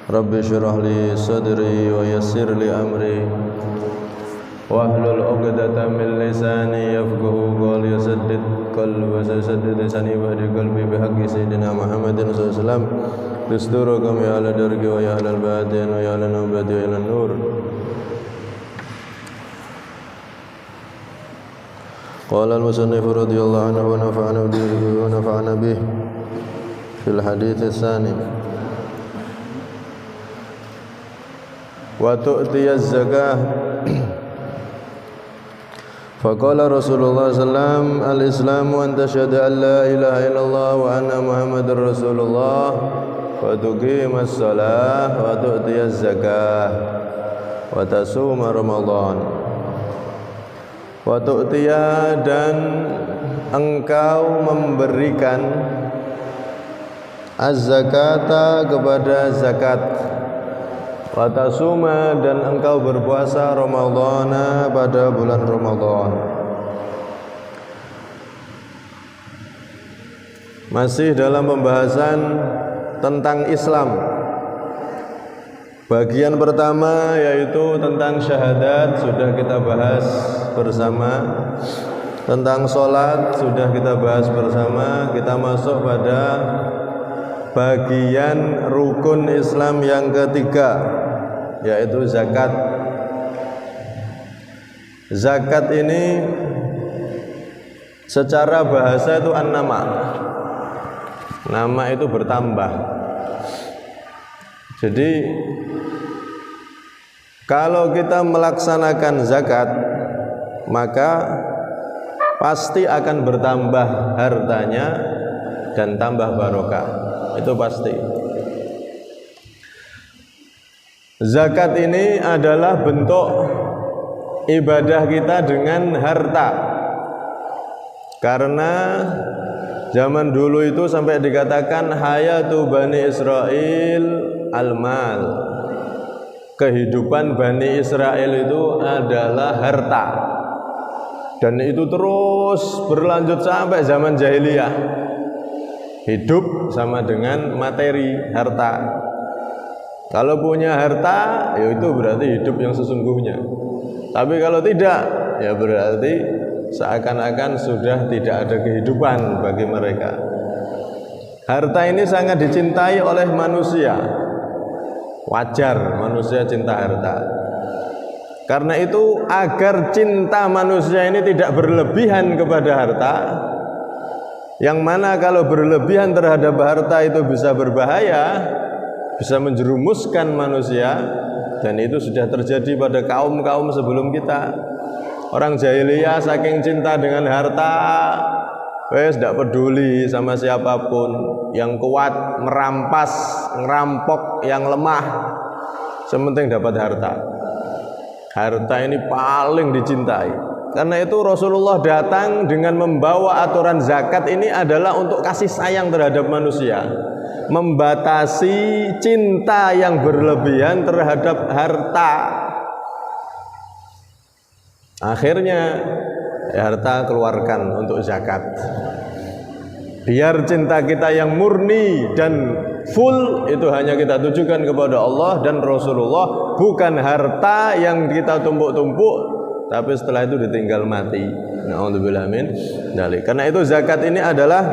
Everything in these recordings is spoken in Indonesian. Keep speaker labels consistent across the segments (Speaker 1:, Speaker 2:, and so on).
Speaker 1: Rabbi shrah li sadri wa yassir li amri wahlul 'uqdatam min lisani yafqahu qawli saddid qalbi wa saddid lisani wa hadi qalbi bihaqqi sayyidina Muhammadin sallallahu alaihi wasallam dusturakum ya ala dargi wa ya ala al-batin wa ya ala nabati wa ala nur. Qala al-musannif radhiyallahu anhu wa nafa'ana bihi fil hadits ats-tsani wa tu'tiyaz zakah. Faqala Rasulullah sallam al-islamu an tashhadu an la ilaha illallah wa anna Muhammadar Rasulullah wa tuqimas shalah wa tu'tiyaz zakah wa tasuma Ramadan. Wa tu'tiya, dan engkau memberikan az-zakata, kepada zakat, wa tasuma, dan engkau berpuasa Ramadhana, pada bulan Ramadan. Masih dalam pembahasan tentang Islam. Bagian pertama yaitu tentang syahadat sudah kita bahas bersama. Tentang sholat sudah kita bahas bersama. Kita masuk pada bagian rukun Islam yang ketiga, yaitu zakat. Zakat ini secara bahasa itu an-nama. Nama itu bertambah. Jadi kalau kita melaksanakan zakat, maka pasti akan bertambah hartanya dan tambah barokah. Itu pasti. Zakat ini adalah bentuk ibadah kita dengan harta. Karena zaman dulu itu sampai dikatakan hayatu Bani Israel al-mal. Kehidupan Bani Israel itu adalah harta. Dan itu terus berlanjut sampai zaman jahiliyah. Hidup sama dengan materi, harta. Kalau punya harta, ya itu berarti hidup yang sesungguhnya. Tapi kalau tidak, ya berarti seakan-akan sudah tidak ada kehidupan bagi mereka. Harta ini sangat dicintai oleh manusia. Wajar manusia cinta harta. Karena itu agar cinta manusia ini tidak berlebihan kepada harta, yang mana kalau berlebihan terhadap harta itu bisa berbahaya, bisa menjerumuskan manusia. Dan itu sudah terjadi pada kaum-kaum sebelum kita. Orang jahiliyah saking cinta dengan harta, wes tidak peduli sama siapapun. Yang kuat merampas, ngerampok yang lemah, sementing dapat harta. Harta ini paling dicintai. Karena itu Rasulullah datang dengan membawa aturan zakat ini adalah untuk kasih sayang terhadap manusia, membatasi cinta yang berlebihan terhadap harta. Akhirnya harta keluarkan untuk zakat. Biar cinta kita yang murni dan full itu hanya kita tujukan kepada Allah dan Rasulullah, bukan harta yang kita tumpuk-tumpuk tapi setelah itu ditinggal mati. Na'udzubillah min dzalik. Karena itu zakat ini adalah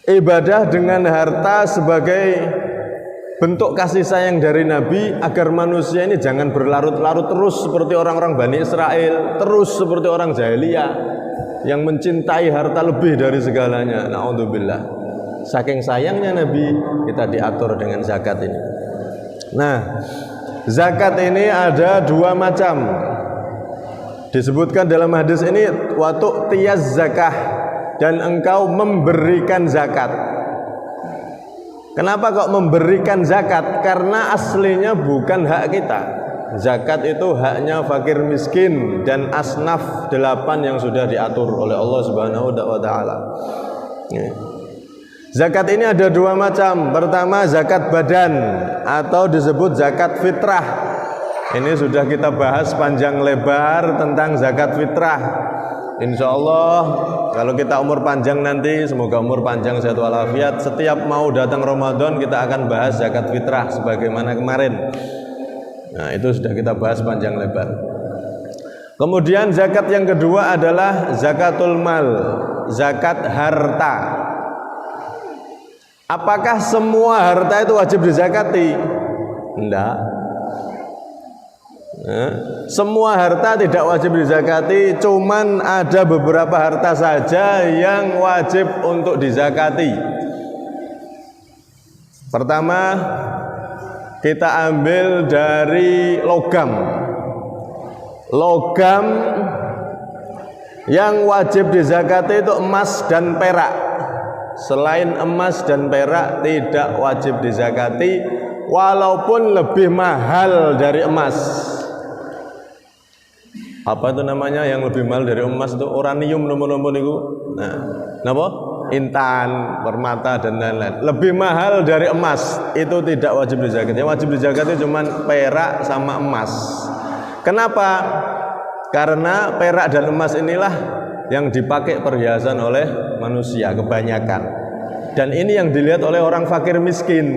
Speaker 1: ibadah dengan harta sebagai bentuk kasih sayang dari Nabi agar manusia ini jangan berlarut-larut terus seperti orang-orang Bani Israel, terus seperti orang jahiliyah yang mencintai harta lebih dari segalanya. Na'udzubillah. Saking sayangnya Nabi, kita diatur dengan zakat ini. Nah, zakat ini ada dua macam. Disebutkan dalam hadis ini wa tu'tiyaz zakah, dan engkau memberikan zakat. Kenapa kok memberikan zakat? Karena aslinya bukan hak kita. Zakat itu haknya fakir miskin dan asnaf 8 yang sudah diatur oleh Allah Subhanahu wa taala. Zakat ini ada dua macam. Pertama, zakat badan atau disebut zakat fitrah. Ini sudah kita bahas panjang lebar tentang zakat fitrah. Insya Allah kalau kita umur panjang nanti, semoga umur panjang sehat walafiat, setiap mau datang Ramadan kita akan bahas zakat fitrah sebagaimana kemarin. Nah, itu sudah kita bahas panjang lebar. Kemudian zakat yang kedua adalah zakatul mal, zakat harta. Apakah semua harta itu wajib dizakati? Enggak. Semua harta tidak wajib dizakati, cuman ada beberapa harta saja yang wajib untuk dizakati. Pertama, kita ambil dari logam. Logam yang wajib dizakati itu emas dan perak. Selain emas dan perak tidak wajib dizakati, walaupun lebih mahal dari emas. Apa itu namanya yang lebih mahal dari emas itu? Uranium nomor-nomor itu. Nah, kenapa? Intan, permata dan lain-lain. Lebih mahal dari emas itu tidak wajib dizakati. Yang wajib dizakati cuma perak sama emas. Kenapa? Karena perak dan emas inilah yang dipakai perhiasan oleh manusia kebanyakan. Dan ini yang dilihat oleh orang fakir miskin.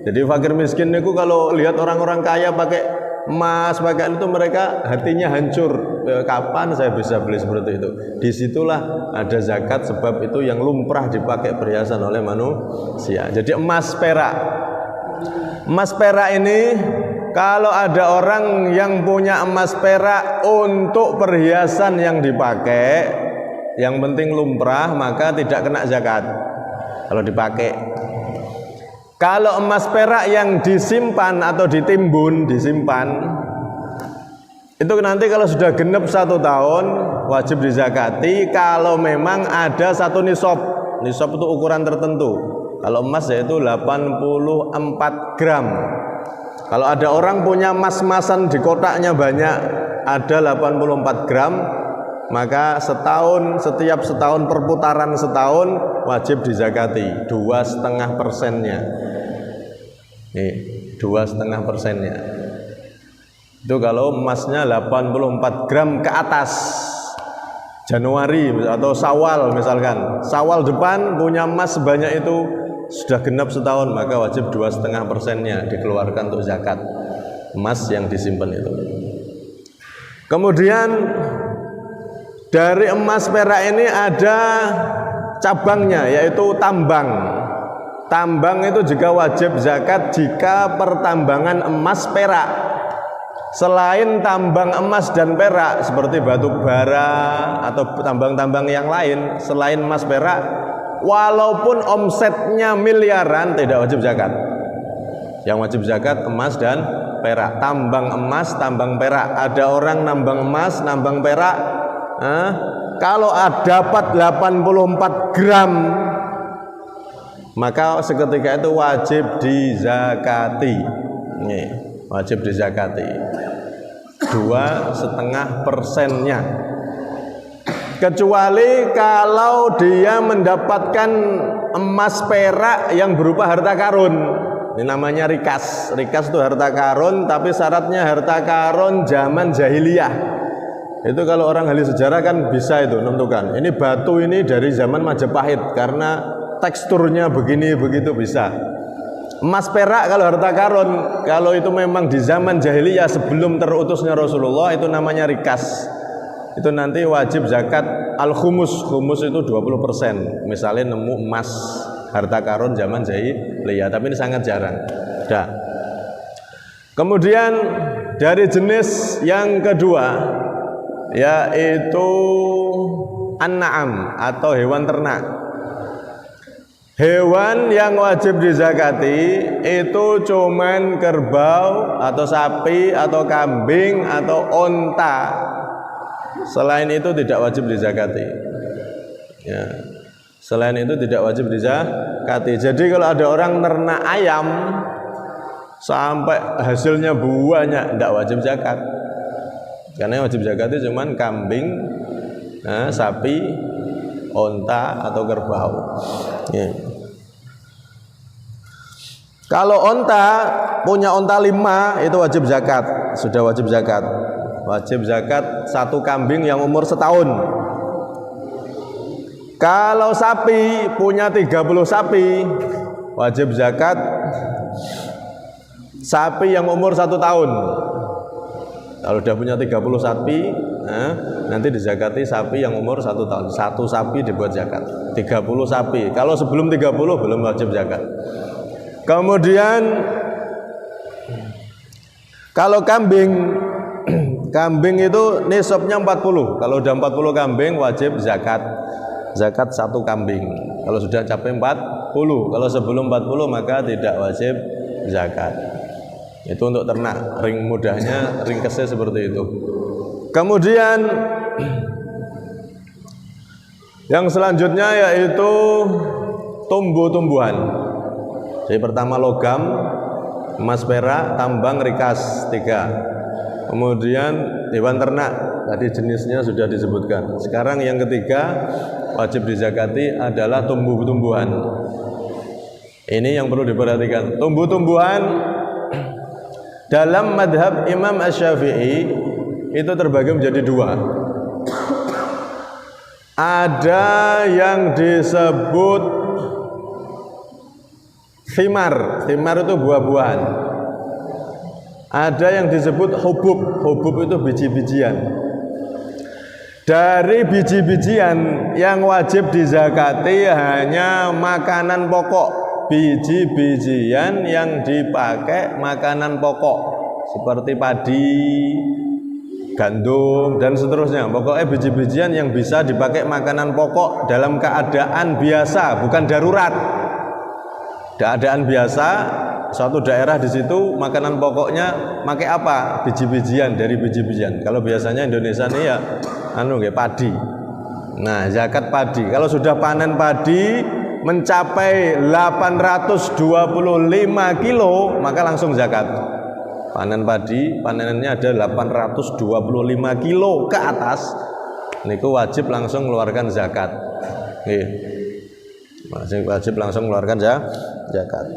Speaker 1: Jadi fakir miskin itu kalau lihat orang-orang kaya pakai emas, pakai itu mereka hatinya hancur. Kapan saya bisa beli seperti itu? Disitulah ada zakat, sebab itu yang lumrah dipakai perhiasan oleh manusia. Jadi emas perak. Emas perak ini kalau ada orang yang punya emas perak untuk perhiasan yang dipakai, yang penting lumrah, maka tidak kena zakat kalau dipakai. Kalau emas perak yang disimpan atau ditimbun, disimpan, itu nanti kalau sudah genep 1 tahun wajib dizakati kalau memang ada 1 nisab. Nisab itu ukuran tertentu. Kalau emas yaitu 84 gram. Kalau ada orang punya emas-emasan di kotaknya banyak, ada 84 gram, maka setiap setahun perputaran setahun wajib dizakati 2,5%-nya. Nih, 2,5%-nya. Itu kalau emasnya 84 gram ke atas. Januari atau Syawal misalkan. Syawal depan punya emas sebanyak itu, sudah genap setahun, maka wajib 2,5%-nya dikeluarkan untuk zakat emas yang disimpan itu. Kemudian dari emas perak ini ada cabangnya, yaitu tambang. Tambang itu juga wajib zakat jika pertambangan emas perak. Selain tambang emas dan perak seperti batu bara atau tambang-tambang yang lain selain emas perak, walaupun omsetnya miliaran tidak wajib zakat. Yang wajib zakat emas dan perak. Tambang emas, tambang perak. Ada orang nambang emas, nambang perak, kalau dapat 84 gram, maka seketika itu wajib dizakati. Nih, wajib dizakati 2,5%-nya. Kecuali kalau dia mendapatkan emas perak yang berupa harta karun. Ini namanya rikas. Rikas itu harta karun, tapi syaratnya harta karun zaman jahiliyah. Itu kalau orang ahli sejarah kan bisa itu menentukan. Ini batu ini dari zaman Majapahit karena teksturnya begini begitu bisa. Emas perak kalau harta karun, kalau itu memang di zaman jahiliyah sebelum terutusnya Rasulullah, itu namanya rikas. Itu nanti wajib zakat al-khumus. Khumus itu 20%. Misalnya nemu emas harta karun zaman jahiliyah, tapi ini sangat jarang. Dah. Kemudian dari jenis yang kedua yaitu an-na'am atau hewan ternak. Hewan yang wajib dizakati itu cuman kerbau atau sapi atau kambing atau onta. Selain itu tidak wajib dizakati. Ya. Selain itu tidak wajib dizakati. Jadi kalau ada orang ternak ayam sampai hasilnya banyak, tidak wajib zakat. Karena yang wajib zakat itu cuman kambing, sapi, onta atau kerbau. Ya. Kalau onta punya onta 5 itu wajib zakat, sudah wajib zakat. Wajib zakat 1 kambing yang umur setahun. Kalau sapi punya 30 sapi, wajib zakat sapi yang umur 1 tahun. Kalau udah punya 30 sapi, nanti dizakati sapi yang umur 1 tahun. 1 sapi dibuat zakat. 30 sapi. Kalau sebelum 30 belum wajib zakat. Kemudian kalau kambing, kambing itu nisabnya 40. Kalau udah 40 kambing wajib zakat. Zakat 1 kambing. Kalau sudah capai 40, kalau sebelum 40 maka tidak wajib zakat. Itu untuk ternak, ring mudahnya, ringkesnya seperti itu. Kemudian yang selanjutnya yaitu tumbuh-tumbuhan. Jadi pertama logam, emas, perak, tambang, rikas 3. Kemudian hewan ternak, tadi jenisnya sudah disebutkan. Sekarang yang ketiga wajib dizakati adalah tumbuh-tumbuhan. Ini yang perlu diperhatikan. Tumbuh-tumbuhan dalam madhab Imam Asy-Syafi'i itu terbagi menjadi 2. Ada yang disebut thimar. Thimar itu buah-buahan. Ada yang disebut hubub. Hubub itu biji-bijian. Dari biji-bijian yang wajib dizakati hanya makanan pokok, biji-bijian yang dipakai makanan pokok seperti padi, gandum dan seterusnya. Pokoknya biji-bijian yang bisa dipakai makanan pokok dalam keadaan biasa, bukan darurat. Keadaan biasa, suatu daerah di situ makanan pokoknya pakai apa? Biji-bijian, dari biji-bijian. Kalau biasanya Indonesia ini ya padi. Nah, zakat padi. Kalau sudah panen padi mencapai 825 kilo, maka langsung zakat. Panen padi, panenannya ada 825 kilo ke atas, niku wajib langsung mengeluarkan zakat. Wajib langsung mengeluarkan zakat.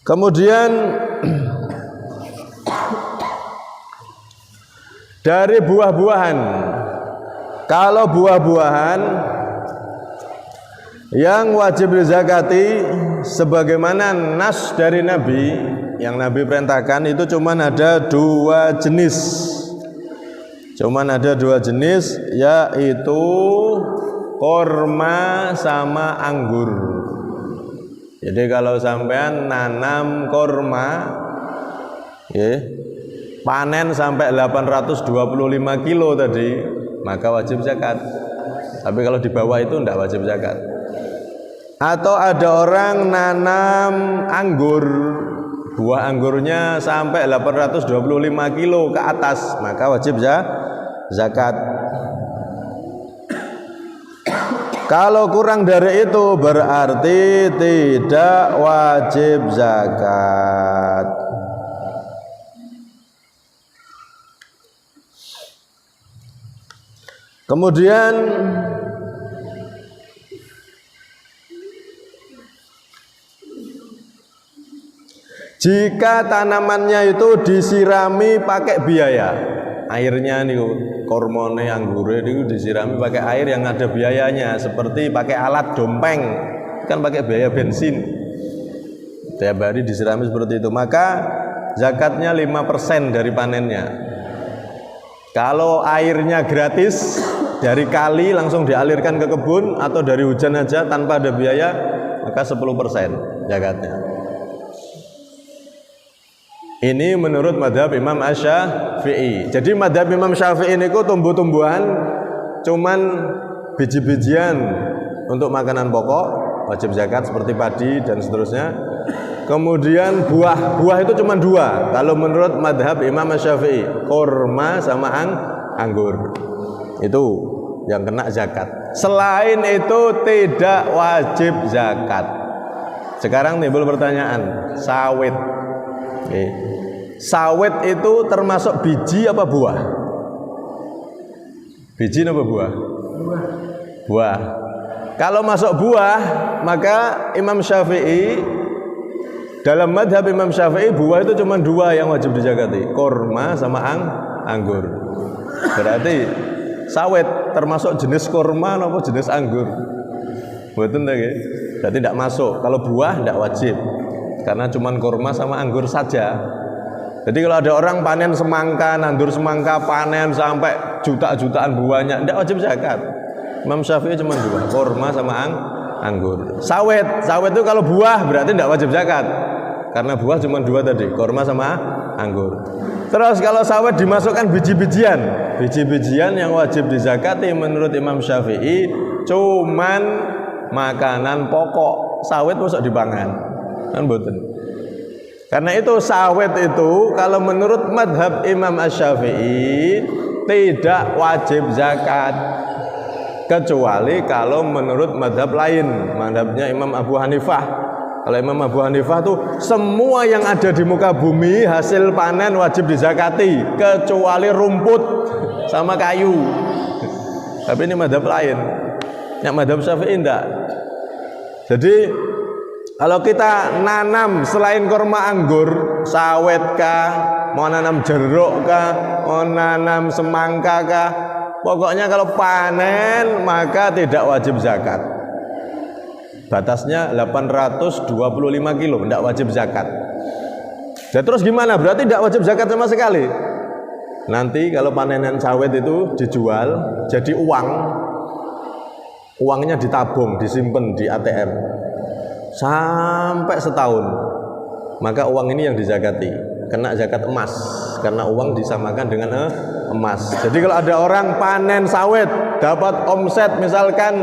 Speaker 1: Kemudian dari buah-buahan, kalau buah-buahan yang wajib dizakati sebagaimana nas dari Nabi, yang Nabi perintahkan itu cuman ada 2 jenis. Cuman ada 2 jenis, yaitu korma sama anggur. Jadi kalau sampean nanam korma, panen sampai 825 kilo tadi, maka wajib zakat. Tapi kalau di bawah itu tidak wajib zakat. Atau ada orang nanam anggur, buah anggurnya sampai 825 kilo ke atas, maka wajib zakat. Kalau kurang dari itu berarti tidak wajib zakat. Kemudian jika tanamannya itu disirami pakai biaya, airnya nih kormone anggure itu disirami pakai air yang ada biayanya, seperti pakai alat dompeng, kan pakai biaya bensin. Tiap hari disirami seperti itu, maka zakatnya 5% dari panennya. Kalau airnya gratis dari kali langsung dialirkan ke kebun atau dari hujan aja tanpa ada biaya, maka 10% zakatnya. Ini menurut madhab Imam Asy-Syafi'i. Jadi madhab Imam Syafi'i ini tumbuh-tumbuhan cuman biji-bijian untuk makanan pokok wajib zakat seperti padi dan seterusnya. Kemudian buah itu cuma 2. Kalau menurut madhab Imam Asy-Syafi'i, korma sama anggur. Itu yang kena zakat. Selain itu tidak wajib zakat. Sekarang timbul pertanyaan, sawit. Sawit itu termasuk biji apa buah? Biji apa buah? Buah. Kalau masuk buah, maka Imam Syafi'i, dalam madhab Imam Syafi'i, buah itu cuma 2 yang wajib dizakati, korma sama anggur. Berarti sawit termasuk jenis kurma atau jenis anggur. Mboten ta nggih. Berarti tidak masuk. Kalau buah tidak wajib. Karena cuma kurma sama anggur saja. Jadi kalau ada orang panen semangka, nandur semangka, panen sampai juta-jutaan buahnya, tidak wajib zakat. Imam Syafi'i cuma dua, kurma sama anggur. Sawit itu kalau buah berarti tidak wajib zakat. Karena buah cuma dua tadi, kurma sama anggur. Terus kalau sawit dimasukkan biji-bijian yang wajib dizakati menurut Imam Syafi'i cuman makanan pokok. Sawit masuk dipangan, kan mboten. Karena itu sawit itu kalau menurut madhab Imam Asy-Syafi'i tidak wajib zakat, kecuali kalau menurut madhab lain, madhabnya Imam Abu Hanifah. Kalau Imam Abu Hanifah tuh semua yang ada di muka bumi hasil panen wajib dizakati, kecuali rumput sama kayu. Tapi ini madhab lain, yang madhab Syafi'i enggak. Jadi kalau kita nanam selain kurma anggur, sawit kah, mau nanam jeruk kah, mau nanam semangka kah, pokoknya kalau panen maka tidak wajib zakat. Batasnya 825 kilo, tidak wajib zakat. Jadi terus gimana? Berarti tidak wajib zakat sama sekali. Nanti kalau panenan sawit itu dijual jadi uang, uangnya ditabung, disimpan di ATM sampai setahun, maka uang ini yang dizakati, kena zakat emas, karena uang disamakan dengan emas. Jadi kalau ada orang panen sawit dapat omset misalkan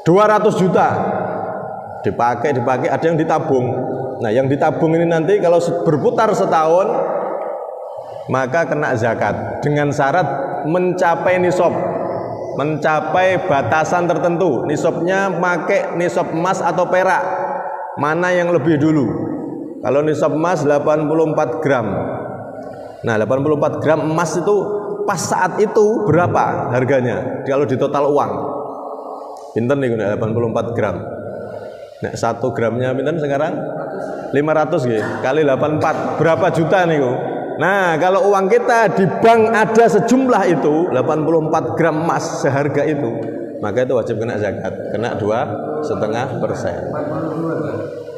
Speaker 1: 200 juta, dipakai, ada yang ditabung. Nah yang ditabung ini nanti kalau berputar setahun maka kena zakat dengan syarat mencapai nisab, mencapai batasan tertentu. Nisabnya pakai nisab emas atau perak, mana yang lebih dulu. Kalau nisab emas 84 gram. Nah 84 gram emas itu pas saat itu berapa harganya kalau di total uang? Pinten nih 84 gram. Nah 1 gramnya pinten sekarang? 500 gitu. Kali 84 berapa juta nih? Nah kalau uang kita di bank ada sejumlah itu 84 gram emas seharga itu, maka itu wajib kena zakat, kena 2,5%.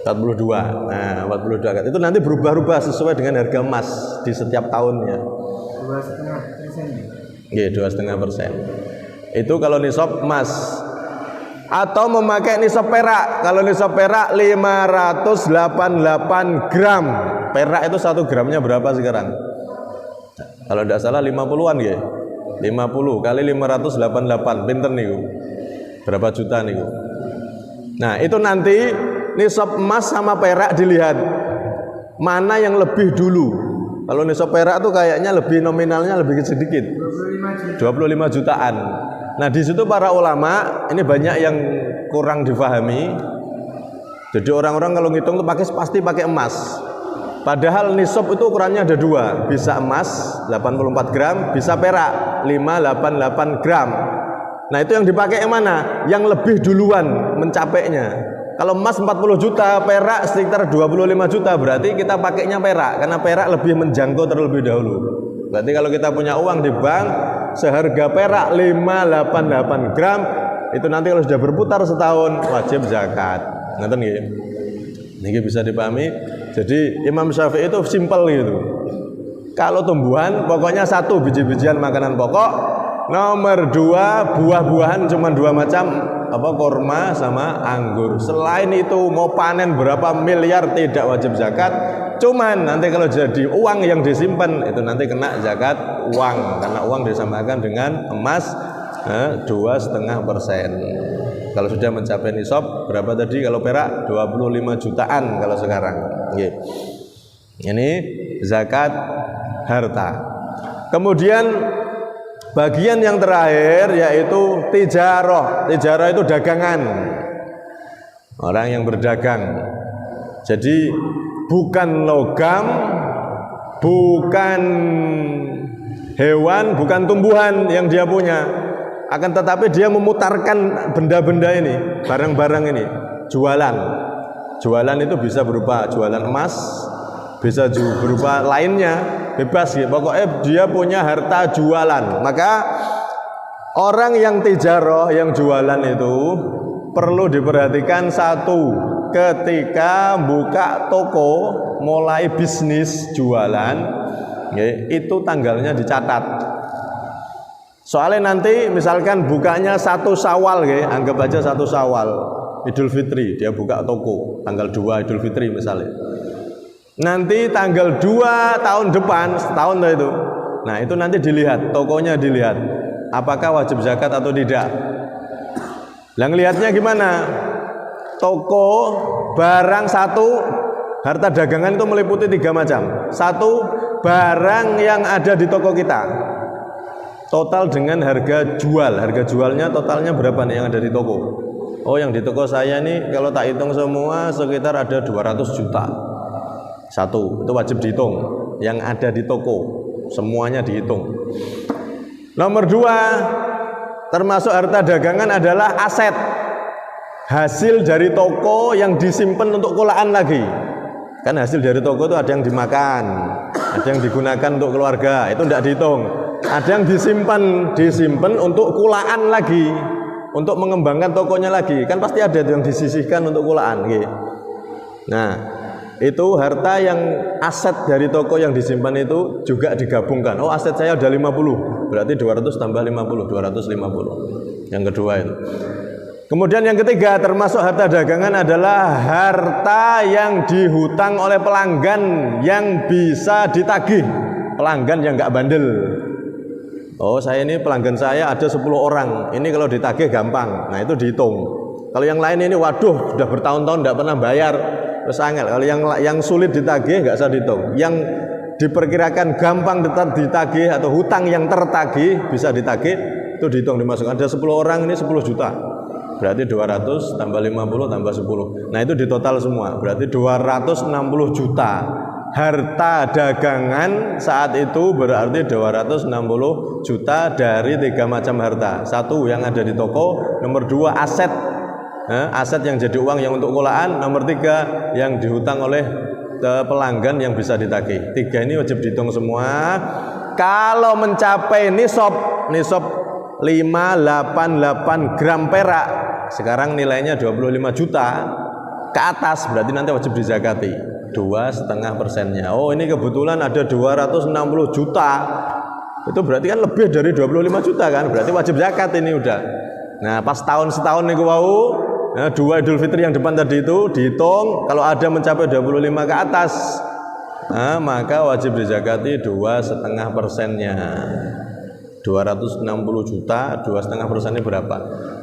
Speaker 1: 42. Nah 42 zakat itu nanti berubah-ubah sesuai dengan harga emas di setiap tahunnya. 2,5%. Iya 2,5%. Itu kalau nisab emas. Atau memakai nisab perak. Kalau nisab perak 588 gram. Perak itu 1 gramnya berapa sekarang? Kalau tidak salah 50-an ya. 50 kali 588 pinter nih. Berapa juta nih? Nah, itu nanti nisab emas sama perak dilihat mana yang lebih dulu. Kalau nisab perak tuh kayaknya lebih nominalnya lebih sedikit. 25 jutaan. Nah di situ para ulama ini banyak yang kurang difahami. Jadi orang-orang kalau ngitung tuh pasti pakai emas. Padahal nisab itu ukurannya ada dua, bisa emas 84 gram, bisa perak 588 gram. Nah itu yang dipakai yang mana? Yang lebih duluan mencapainya. Kalau emas 40 juta, perak sekitar 25 juta, berarti kita pakainya perak, karena perak lebih menjangkau terlebih dahulu. Berarti kalau kita punya uang di bank seharga perak 588 gram, itu nanti kalau sudah berputar setahun wajib zakat. Ngerti nggih? Niki bisa dipahami. Jadi Imam Syafi'i itu simpel gitu. Kalau tumbuhan pokoknya satu biji-bijian makanan pokok, nomor 2 buah-buahan cuma 2 macam, apa kurma sama anggur. Selain itu mau panen berapa miliar tidak wajib zakat. Cuman nanti kalau jadi uang yang disimpan itu nanti kena zakat uang, karena uang disamakan dengan emas 2,5%. Kalau sudah mencapai nisab berapa tadi? Kalau perak 25 jutaan kalau sekarang. Ini zakat harta. Kemudian bagian yang terakhir yaitu tijarah. Tijarah itu dagangan. Orang yang berdagang. Jadi bukan logam, bukan hewan, bukan tumbuhan yang dia punya, akan tetapi dia memutarkan benda-benda ini, barang-barang ini, jualan. Jualan itu bisa berupa jualan emas, bisa juga berupa lainnya, bebas gitu. Pokoknya dia punya harta jualan. Maka Orang yang tijaroh, yang jualan itu perlu diperhatikan satu, ketika buka toko, mulai bisnis jualan, itu tanggalnya dicatat. Soalnya nanti misalkan bukanya 1 Syawal, anggap aja 1 Syawal, Idul Fitri, dia buka toko tanggal 2 Idul Fitri misalnya. Nanti tanggal 2 tahun depan, setahun itu. Nah, itu nanti dilihat, tokonya dilihat apakah wajib zakat atau tidak. Yang lihatnya gimana? Toko barang satu, harta dagangan itu meliputi 3 macam. Satu, barang yang ada di toko kita, total dengan harga jual. Harga jualnya totalnya berapa nih yang ada di toko? Oh, yang di toko saya nih kalau tak hitung semua sekitar ada 200 juta. Satu, itu wajib dihitung. Yang ada di toko, semuanya dihitung. Nomor 2, termasuk harta dagangan adalah aset, hasil dari toko yang disimpan untuk kulaan lagi. Kan hasil dari toko itu ada yang dimakan, ada yang digunakan untuk keluarga, itu tidak dihitung. Ada yang disimpan untuk kulaan lagi, untuk mengembangkan tokonya lagi. Kan pasti ada yang disisihkan untuk kulaan. Nah, itu harta yang aset dari toko yang disimpan itu juga digabungkan. Oh, aset saya udah 50, berarti 200 tambah 50, 250. Yang kedua itu. Kemudian yang ketiga, termasuk harta dagangan adalah harta yang dihutang oleh pelanggan yang bisa ditagih. Pelanggan yang nggak bandel. Oh, saya ini pelanggan saya ada 10 orang. Ini kalau ditagih gampang. Nah, itu dihitung. Kalau yang lain ini waduh, sudah bertahun-tahun nggak pernah bayar, terus angel. Kalau yang sulit ditagih nggak usah dihitung. Yang diperkirakan gampang ditagih atau hutang yang tertagih bisa ditagih, itu dihitung, dimasukkan. Ada 10 orang, ini 10 juta. Berarti 200 tambah 50 tambah 10. Nah, itu ditotal semua. Berarti 260 juta. Harta dagangan saat itu berarti 260 juta dari 3 macam harta. Satu, yang ada di toko. Nomor 2, aset. Aset yang jadi uang yang untuk kulaan. Nomor 3, yang dihutang oleh pelanggan yang bisa ditagih. 3 ini wajib dihitung semua. Kalau mencapai nisab 588 gram perak, sekarang nilainya 25 juta ke atas, berarti nanti wajib dizakati 2,5%-nya. Oh, ini kebetulan ada 260 juta, itu berarti kan lebih dari 25 juta kan, berarti wajib zakat ini udah. Nah, pas setahun nih wow, 2 Idul Fitri yang depan tadi itu dihitung, kalau ada mencapai 25 ke atas, maka wajib dizakati 2,5%-nya. 260 juta, 2,5% ini berapa?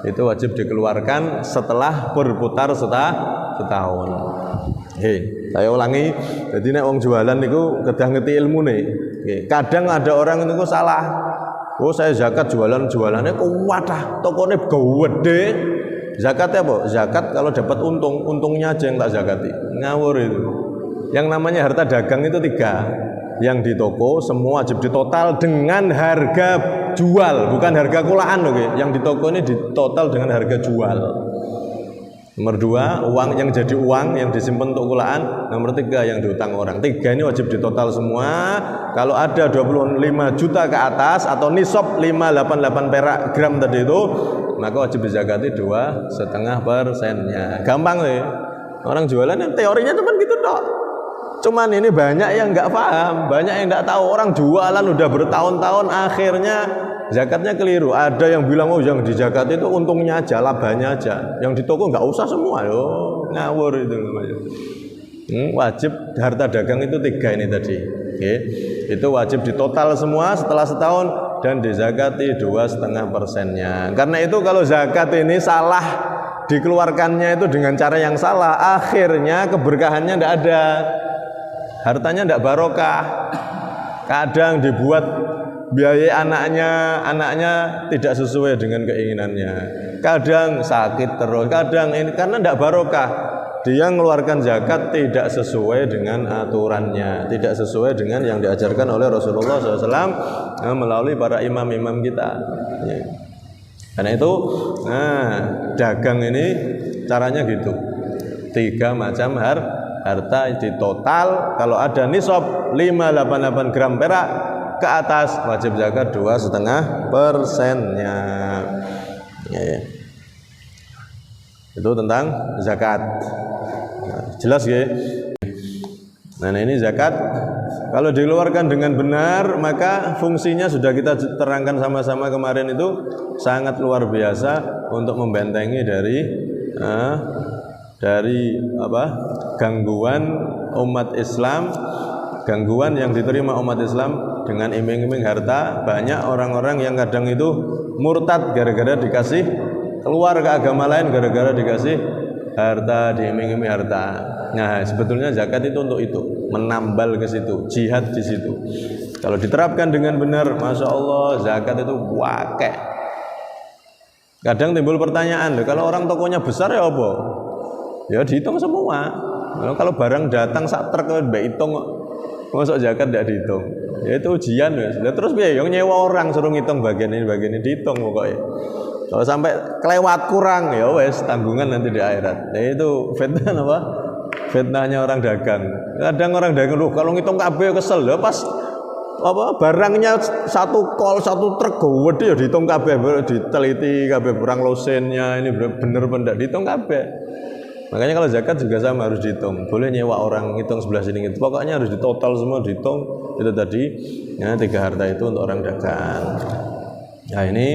Speaker 1: Itu wajib dikeluarkan setelah berputar setahun. Saya ulangi, jadi nek wong jualan niku kedah ngerti ilmu nih. Kadang ada orang itu salah. Oh, saya zakat jualannya kuat tokonya gede. Zakatnya apa? Zakat kalau dapat untungnya aja yang tak zakati. Ngawur itu. Yang namanya harta dagang itu 3. Yang di toko semua wajib ditotal dengan harga jual, bukan harga kulaan loh. Yang di toko ini ditotal dengan harga jual. Nomor 2, uang yang jadi uang yang disimpan untuk kulaan. Nomor 3, yang dihutang orang. 3 ini wajib ditotal semua. Kalau ada 25 juta ke atas atau nisab 588 perak gram tadi itu, maka wajib dizakati 2,5%-nya. Gampang nih. Orang jualan yang teorinya cuma gitu dok. Cuman ini banyak yang nggak paham, banyak yang nggak tahu. Orang jualan udah bertahun-tahun, akhirnya zakatnya keliru. Ada yang bilang oh yang di zakat itu untungnya aja, labanya aja. Yang di toko nggak usah semua, ngawur itu namanya. Wajib harta dagang itu 3 ini tadi. Itu wajib ditotal semua setelah setahun dan dizakati 2,5%-nya. Karena itu kalau zakat ini salah dikeluarkannya itu dengan cara yang salah, akhirnya keberkahannya tidak ada. Hartanya tidak barokah. Kadang dibuat biaya anaknya tidak sesuai dengan keinginannya. Kadang sakit terus, kadang ini karena tidak barokah. Dia mengeluarkan zakat tidak sesuai dengan aturannya, tidak sesuai dengan yang diajarkan oleh Rasulullah SAW melalui para imam-imam kita. Karena itu, dagang ini caranya gitu. 3 macam harta di total, kalau ada nisab 588 gram perak ke atas wajib zakat 2,5%-nya. Itu tentang zakat. Nah, jelas ya. Nah ini zakat kalau dikeluarkan dengan benar maka fungsinya sudah kita terangkan sama-sama kemarin itu sangat luar biasa untuk membentengi dari gangguan umat Islam, gangguan yang diterima umat Islam dengan iming-iming harta. Banyak orang-orang yang kadang itu murtad gara-gara dikasih, keluar ke agama lain gara-gara dikasih harta, diiming-iming harta. Nah, sebetulnya zakat itu untuk itu, menambal ke situ, jihad di situ. Kalau diterapkan dengan benar, masya Allah, zakat itu wakek. Kadang timbul pertanyaan, kalau orang tokonya besar ya apa? Ya dihitung semua. Kalau barang datang sak truk mbak hitung, masuk zakat tidak dihitung. Ya itu ujian ya. Terus biaya yang nyewa orang suruh ngitung bagian ini dihitung pokoknya. Kalau sampai kelewat kurang ya wes tanggungan nanti di akhirat. Ya itu fitnah apa? Fitnahnya orang dagang. Kadang orang dagang kalau ngitung kabeh kesel ya pas barangnya satu truk gede ya dihitung kabeh, diteliti kabeh perang losennya ini bener pendak dihitung kabeh. Makanya kalau zakat juga sama harus dihitung. Boleh nyewa orang ngitung sebelah sini gitu. Pokoknya harus ditotal semua dihitung. Itu tadi ya 3 harta itu untuk orang dagang. Nah ini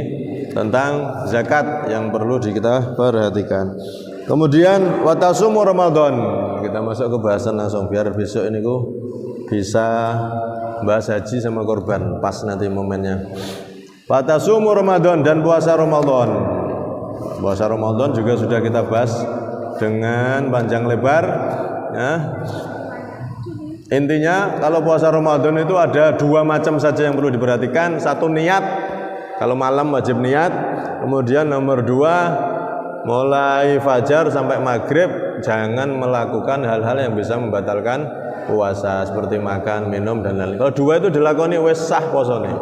Speaker 1: tentang zakat yang perlu kita perhatikan. Kemudian watasumu Ramadan. Kita masuk ke bahasan langsung biar besok ini bisa bahas haji sama korban pas nanti momennya. Watasumu Ramadan dan puasa Ramadan. Puasa Ramadan juga sudah kita bahas dengan panjang lebar. Ya. Intinya kalau puasa Ramadan itu ada 2 macam saja yang perlu diperhatikan. Satu niat. Kalau malam wajib niat. Kemudian nomor 2 mulai fajar sampai maghrib jangan melakukan hal-hal yang bisa membatalkan puasa seperti makan, minum dan lain-lain. Kalau 2 itu dilakoni wis sah posone.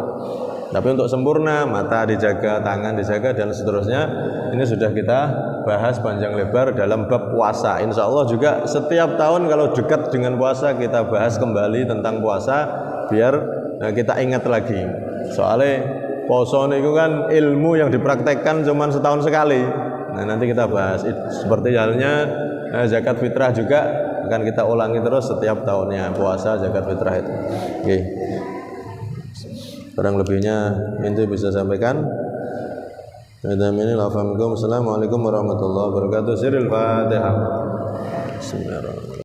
Speaker 1: Tapi untuk sempurna mata dijaga, tangan dijaga dan seterusnya ini sudah kita bahas panjang lebar dalam bab puasa. Insya Allah juga setiap tahun kalau dekat dengan puasa kita bahas kembali tentang puasa biar kita ingat lagi. Soalnya poso itu kan ilmu yang dipraktekkan cuma setahun sekali. Nah nanti kita bahas seperti halnya zakat fitrah juga akan kita ulangi terus setiap tahunnya puasa zakat fitrah itu. Oke. Kurang lebihnya itu bisa sampaikan. Assalamualaikum warahmatullahi wabarakatuh. Siril Fatihah. Bismillahirrahmanirrahim.